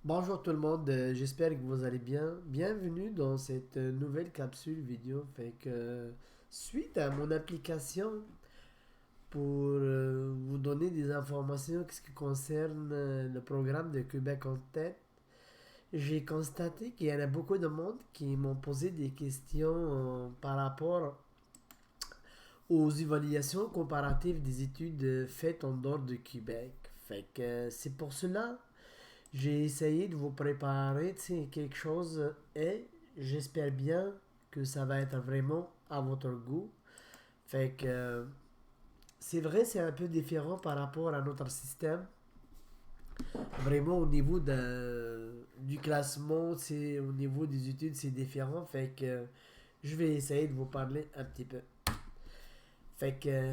Bonjour tout le monde, j'espère que vous allez bien. Bienvenue dans cette nouvelle capsule vidéo. Suite à mon application pour vous donner des informations qui concernent le programme de Québec en tête, j'ai constaté qu'il y en a beaucoup de monde qui m'ont posé des questions par rapport aux évaluations comparatives des études faites en dehors de Québec. C'est pour cela j'ai essayé de vous préparer, tu sais, quelque chose et j'espère bien que ça va être vraiment à votre goût. C'est vrai, c'est un peu différent par rapport à notre système. Vraiment au niveau du classement, c'est au niveau des études, c'est différent. Je vais essayer de vous parler un petit peu.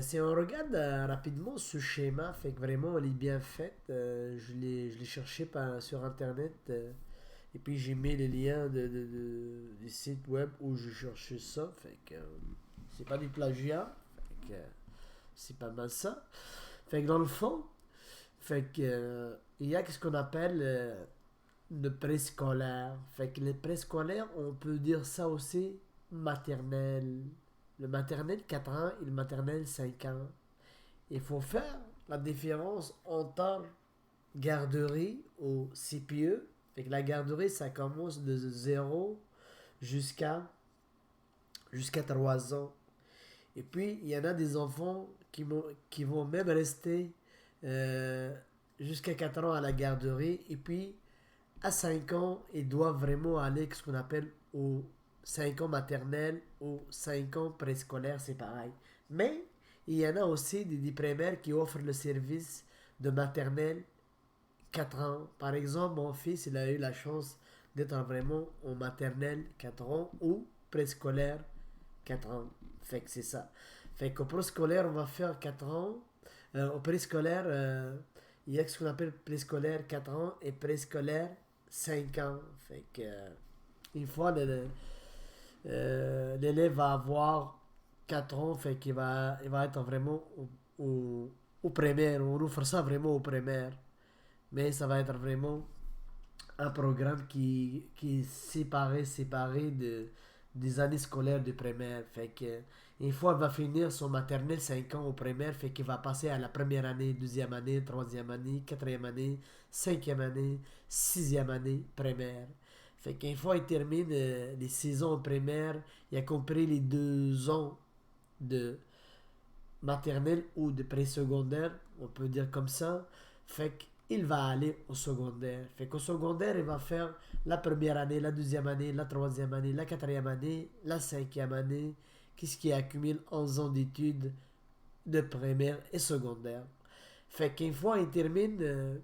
Si on regarde rapidement ce schéma, fait que vraiment elle est bien faite. Je l'ai cherché sur internet. Et puis j'ai mis les liens des sites web où je cherchais ça. C'est pas du plagiat. C'est pas mal ça. Dans le fond, il y a ce qu'on appelle le préscolaire. Le préscolaire, on peut dire ça aussi maternelle. Le maternel 4 ans et le maternel 5 ans. Il faut faire la différence entre garderie au CPE. La garderie, ça commence de 0 jusqu'à jusqu'à 3 ans. Et puis, il y en a des enfants qui vont même rester euh, jusqu'à 4 ans à la garderie. Et puis, à 5 ans, ils doivent vraiment aller ce qu'on appelle au 5 ans maternel ou 5 ans préscolaire, c'est pareil. Mais il y en a aussi des primaires qui offrent le service de maternelle 4 ans. Par exemple, mon fils, il a eu la chance d'être vraiment au maternelle 4 ans ou préscolaire 4 ans. C'est ça. Qu'au préscolaire, on va faire 4 ans. Au préscolaire, il y a ce qu'on appelle préscolaire 4 ans et préscolaire 5 ans. Une fois l'élève va avoir 4 ans, il va être vraiment au primaire. On ouvre ça vraiment au primaire. Mais ça va être vraiment un programme qui est séparé des années scolaires de primaire. Une fois qu'il va finir son maternelle 5 ans au primaire, fait qu'il va passer à la première année, deuxième année, troisième année, quatrième année, cinquième année, sixième année primaire. Qu'une fois qu'il termine les 6 ans au primaire, il a compris les 2 ans de maternelle ou de pré-secondaire, on peut dire comme ça. Il va aller au secondaire. Qu'au secondaire, il va faire la première année, la deuxième année, la troisième année, la quatrième année, la cinquième année, qu'est-ce qui accumule 11 ans d'études de primaire et secondaire. Qu'une fois il termine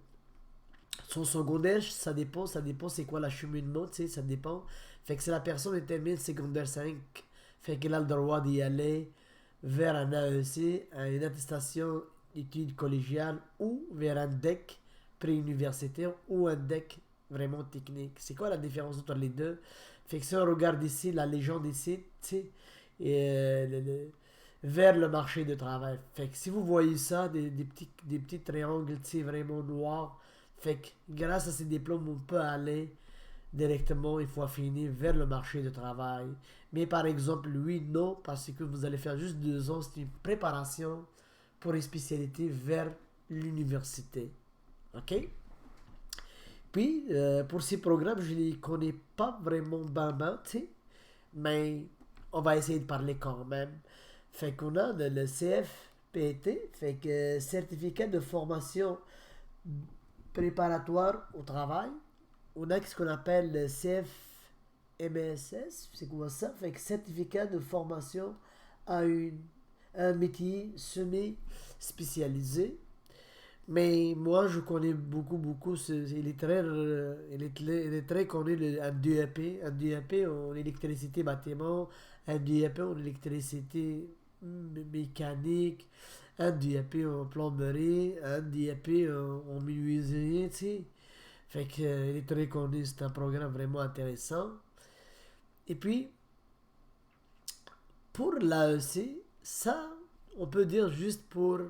son secondaire, ça dépend c'est quoi l'acheminement, tu sais, ça dépend. Si la personne termine secondaire 5, qu'elle a le droit d'y aller vers un AEC, une attestation d'études collégiales, ou vers un DEC préuniversitaire ou un DEC vraiment technique. C'est quoi la différence entre les deux? Si on regarde ici la légende ici, tu sais, et, vers le marché du travail. Si vous voyez ça, des petits triangles, tu sais, vraiment noirs, grâce à ces diplômes, on peut aller directement, il faut finir vers le marché du travail. Mais par exemple, lui, non, parce que vous allez faire juste 2 ans, c'est une préparation pour une spécialité vers l'université. OK? Puis, pour ces programmes, je ne les connais pas vraiment ben, tu sais, mais on va essayer de parler quand même. Qu'on a le CFPT, certificat de formation préparatoire au travail. On a ce qu'on appelle le CFMSS, c'est quoi ça? Certificat de formation à un métier semi-spécialisé. Mais moi, je connais beaucoup. Il est très connu, un DEP. Un DEP en électricité bâtiment, un DEP en électricité mécanique, un DEP en plomberie, un DEP en menuiserie, tu sais. Il est très connu, c'est un programme vraiment intéressant. Et puis, pour l'AEC, ça, on peut dire juste pour.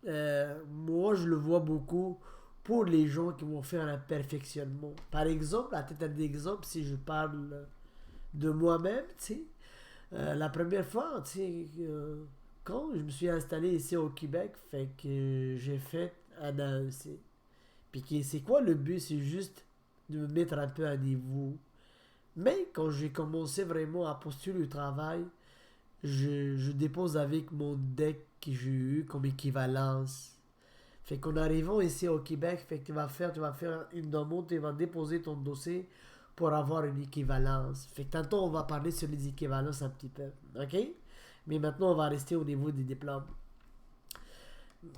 Moi, je le vois beaucoup pour les gens qui vont faire un perfectionnement. Par exemple, à titre d'exemple, si je parle de moi-même, tu sais, la première fois, tu sais, quand je me suis installé ici au Québec, fait que j'ai fait un AEC. Puis c'est quoi le but? C'est juste de me mettre un peu à niveau. Mais quand j'ai commencé vraiment à postuler au travail, je dépose avec mon deck que j'ai eu comme équivalence. Fait qu'en arrivant ici au Québec, fait que tu vas faire une demande, tu vas déposer ton dossier pour avoir une équivalence. Fait que tantôt on va parler sur les équivalences un petit peu, ok? Mais maintenant on va rester au niveau des diplômes.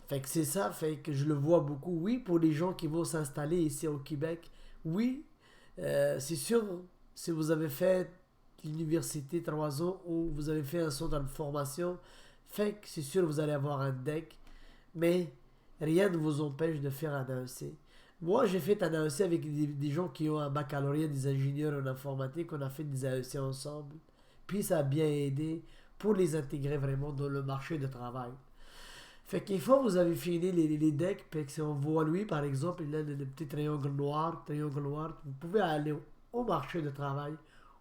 Fait que c'est ça, fait que je le vois beaucoup. Oui, pour les gens qui vont s'installer ici au Québec, oui, c'est sûr, si vous avez fait l'université 3 ans ou vous avez fait un centre de formation, fait que c'est sûr vous allez avoir un deck, mais rien ne vous empêche de faire un AEC. Moi, j'ai fait un AEC avec des gens qui ont un baccalauréat, des ingénieurs en informatique, on a fait des AEC ensemble. Puis ça a bien aidé pour les intégrer vraiment dans le marché de travail. Fait qu'une fois que vous avez fini les decks, puis que on voit lui par exemple, il a le petit triangle noir, vous pouvez aller au marché de travail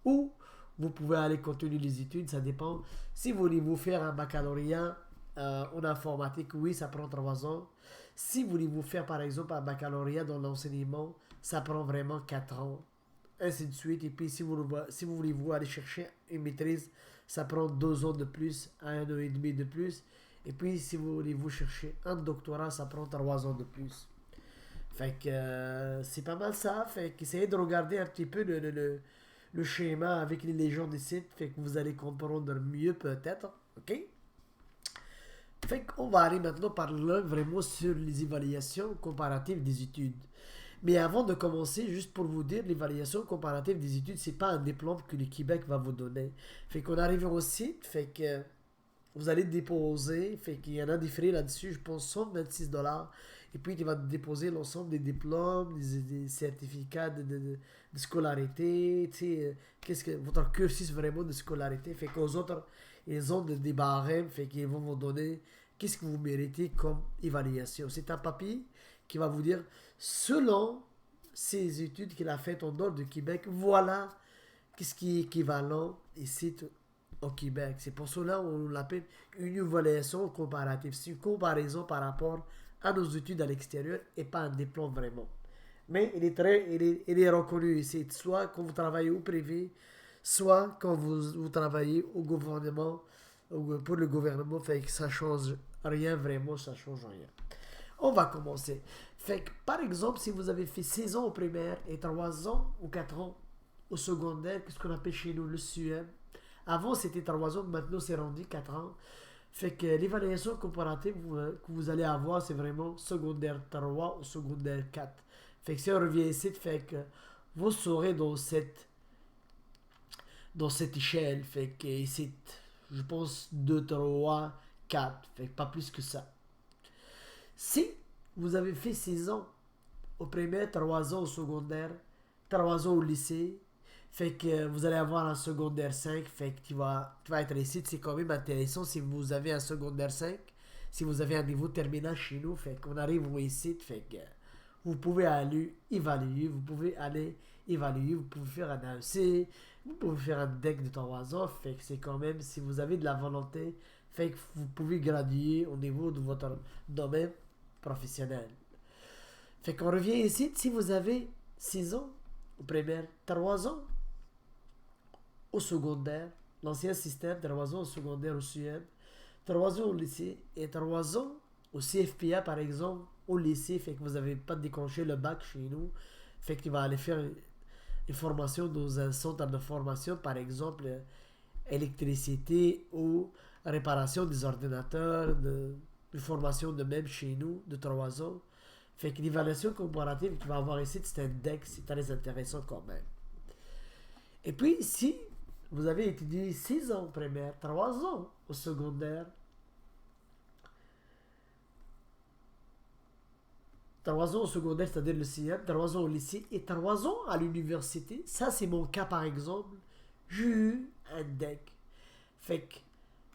ou vous pouvez aller continuer les études, ça dépend. Si vous voulez vous faire un baccalauréat en informatique, oui, ça prend 3 ans. Si vous voulez vous faire par exemple un baccalauréat dans l'enseignement, ça prend vraiment 4 ans. Ainsi de suite. Et puis si vous voulez vous aller chercher une maîtrise, ça prend 2 ans de plus, 1 an et demi de plus. Et puis, si vous voulez vous chercher un doctorat, ça prend 3 ans de plus. Fait que c'est pas mal ça. Fait qu'essayez de regarder un petit peu le schéma avec les légendes des sites. Fait que vous allez comprendre mieux peut-être. OK? Fait qu'on va aller maintenant parler vraiment sur les évaluations comparatives des études. Mais avant de commencer, juste pour vous dire, l'évaluation comparative des études, c'est pas un diplôme que le Québec va vous donner. Fait qu'on arrive au site, fait que vous allez déposer, fait qu'il y en a des frais là-dessus, je pense 126 $. Et puis tu vas déposer l'ensemble des diplômes, des certificats de scolarité, tu sais, qu'est-ce que votre cursus vraiment de scolarité. Fait qu'aux autres, ils ont des barèmes, fait qu'ils vont vous donner qu'est-ce que vous méritez comme évaluation. C'est un papier qui va vous dire, selon ces études qu'il a faites en dehors du Québec, voilà qu'est-ce qui est équivalent ici au Québec. C'est pour cela qu'on l'appelle une évaluation comparative. C'est une comparaison par rapport à nos études à l'extérieur et pas un diplôme vraiment. Mais il est reconnu ici, soit quand vous travaillez au privé, soit quand vous travaillez au gouvernement, pour le gouvernement, fait que ça change rien vraiment, ça change rien. On va commencer. Fait que, par exemple, si vous avez fait 6 ans au primaire et 3 ans ou 4 ans au secondaire, qu'est-ce qu'on appelle chez nous le CUM. Avant, c'était 3 ans, maintenant, c'est rendu 4 ans. Fait que l'évaluation comparative que vous allez avoir, c'est vraiment secondaire 3 ou secondaire 4. Fait que si on revient ici, fait que vous serez dans cette échelle. Fait que ici, je pense 2, 3, 4. Fait que pas plus que ça. Si vous avez fait 6 ans au primaire, 3 ans au secondaire, 3 ans au lycée, fait que vous allez avoir un secondaire 5, fait que tu vas être ici. C'est quand même intéressant si vous avez un secondaire 5, si vous avez un niveau terminal chez nous, fait qu'on arrive au ici, fait que vous pouvez aller évaluer, vous pouvez faire un AEC, vous pouvez faire un deck de 3 ans, fait que c'est quand même, si vous avez de la volonté, fait que vous pouvez graduer au niveau de votre domaine professionnel. Fait qu'on revient ici, si vous avez 6 ans au primaire, 3 ans au secondaire, l'ancien système, 3 ans au secondaire au CUM, 3 ans au lycée et 3 ans au CFPA par exemple, au lycée, fait que vous n'avez pas décroché le bac chez nous, fait que tu vas aller faire une formation dans un centre de formation, par exemple électricité ou réparation des ordinateurs, une formation de même chez nous, de 3 ans. Fait que l'évaluation comparative que tu vas avoir ici, c'est un DEX, c'est très intéressant quand même. Et puis, si vous avez étudié 6 ans au primaire, 3 ans au secondaire, 3 ans au secondaire, c'est-à-dire le CIEM, 3 ans au lycée et 3 ans à l'université, ça c'est mon cas par exemple, j'ai eu un DEC. Fait que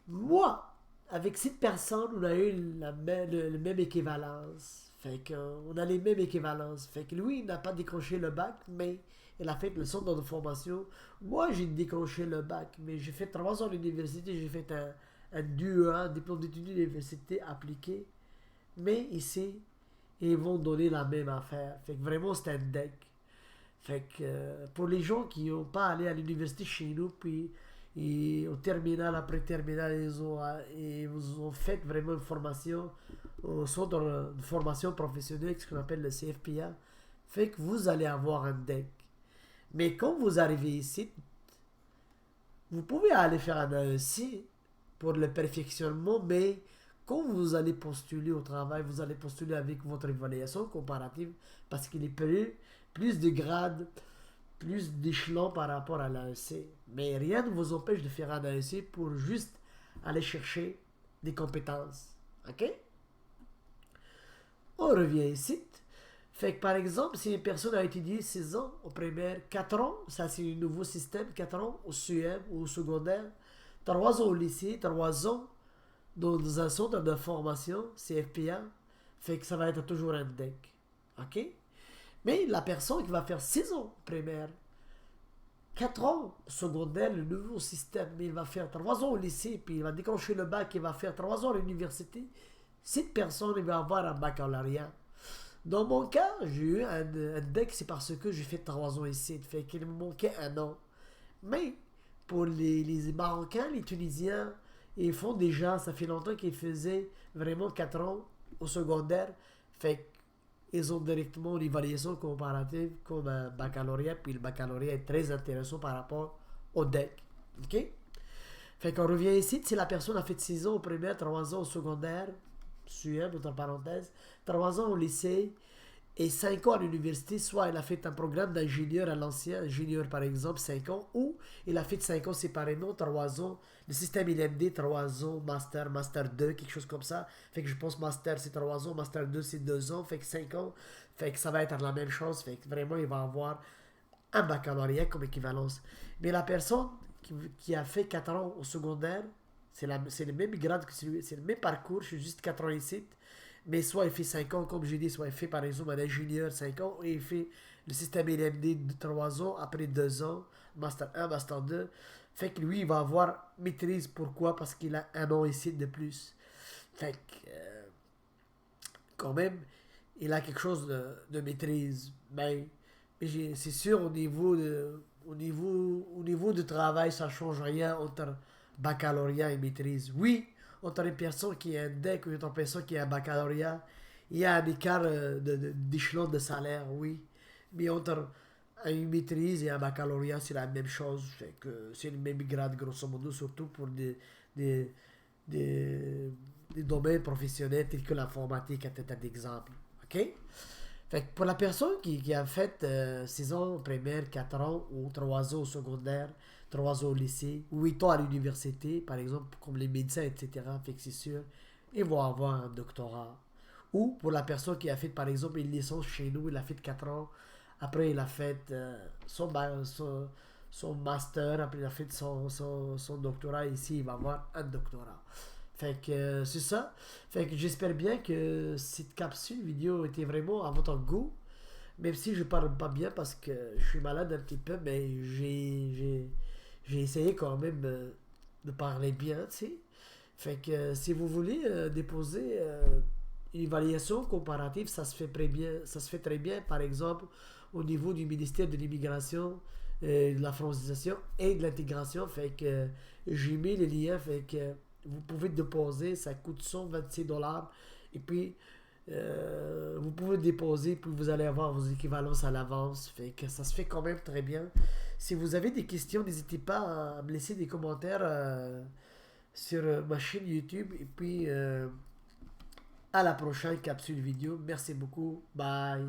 moi, avec cette personne, on a eu le même équivalence. Fait qu'on a les mêmes équivalences. Fait que lui, il n'a pas décroché le bac, mais il a fait le centre de formation. Moi, j'ai décroché le bac, mais j'ai fait 3 ans à l'université, j'ai fait un DUA, diplôme d'études d'université appliqué. Mais ici, ils vont donner la même affaire. Fait que vraiment, c'est un deck. Fait que pour les gens qui n'ont pas allé à l'université chez nous, puis au terminal, après terminal, ils ont fait vraiment une formation au centre de formation professionnelle, ce qu'on appelle le CFPA. Fait que vous allez avoir un deck. Mais quand vous arrivez ici, vous pouvez aller faire un AEC pour le perfectionnement, mais quand vous allez postuler au travail, vous allez postuler avec votre évaluation comparative parce qu'il est plus de grades, plus d'échelons par rapport à l'AEC. Mais rien ne vous empêche de faire un AEC pour juste aller chercher des compétences. OK? On revient ici. Fait que par exemple, si une personne a étudié 6 ans au primaire, 4 ans, ça c'est le nouveau système, 4 ans au CEM ou au secondaire, 3 ans au lycée, 3 ans dans un centre de formation, CFPA, fait que ça va être toujours un deck. OK? Mais la personne qui va faire 6 ans primaire, 4 ans secondaire, le nouveau système, mais il va faire 3 ans au lycée, puis il va décrocher le bac, il va faire 3 ans à l'université, cette personne il va avoir un baccalauréat. Dans mon cas, j'ai eu un deck, c'est parce que j'ai fait 3 ans ici, fait qu'il me manquait un an. Mais pour les Marocains, les Tunisiens, ils font déjà, ça fait longtemps qu'ils faisaient vraiment 4 ans au secondaire, fait ils ont directement une évaluation comparative comme un baccalauréat, puis le baccalauréat est très intéressant par rapport au deck. OK? Fait qu'on revient ici, si la personne a fait 6 ans au primaire, 3 ans au secondaire, SUEM, entre parenthèses, 3 ans au lycée et 5 ans à l'université, soit il a fait un programme d'ingénieur à l'ancien, ingénieur par exemple, 5 ans, ou il a fait 5 ans séparément, 3 ans, le système ILMD, 3 ans, master, master 2, quelque chose comme ça. Fait que je pense master c'est 3 ans, master 2 c'est 2 ans, fait que 5 ans, fait que ça va être la même chose, fait que vraiment il va avoir un baccalauréat comme équivalence. Mais la personne qui a fait 4 ans au secondaire, c'est le même grade que celui, c'est le même parcours, je suis juste 4 ans ici. Mais soit il fait 5 ans, comme j'ai dit, soit il fait par exemple un ingénieur 5 ans, et il fait le système LMD de 3 ans, après 2 ans, Master 1, Master 2. Fait que lui, il va avoir maîtrise. Pourquoi? Parce qu'il a un an ici de plus. Fait que, quand même, il a quelque chose de maîtrise. Mais c'est sûr, au niveau du travail, ça change rien entre baccalauréat et maîtrise. Oui, entre une personne qui a un DEC ou une personne qui a un baccalauréat, il y a un écart d'échelon de salaire, oui. Mais entre une maîtrise et un baccalauréat, c'est la même chose. Fait que c'est le même grade, grosso modo, surtout pour des, des, des domaines professionnels tels que l'informatique, à titre d'exemple. OK? Fait que pour la personne qui a fait 6 ans au primaire, 4 ans ou 3 ans au secondaire, 3 ans au lycée, ou 8 ans à l'université, par exemple, comme les médecins, etc., fait que c'est sûr, ils vont avoir un doctorat. Ou pour la personne qui a fait, par exemple, une licence chez nous, il a fait 4 ans, après il a fait son master, après il a fait son doctorat ici, il va avoir un doctorat. Fait que c'est ça. Fait que j'espère bien que cette capsule vidéo était vraiment à votre goût. Même si je parle pas bien parce que je suis malade un petit peu, mais j'ai essayé quand même de parler bien, tu sais. Fait que si vous voulez déposer une évaluation comparative, ça se fait très bien, par exemple, au niveau du ministère de l'immigration, de la francisation et de l'intégration. Fait que j'ai mis les liens, fait que vous pouvez déposer, ça coûte 126 dollars. Et puis, vous pouvez déposer, puis vous allez avoir vos équivalences à l'avance. Fait que ça se fait quand même très bien. Si vous avez des questions, n'hésitez pas à me laisser des commentaires sur ma chaîne YouTube. Et puis, à la prochaine capsule vidéo. Merci beaucoup. Bye.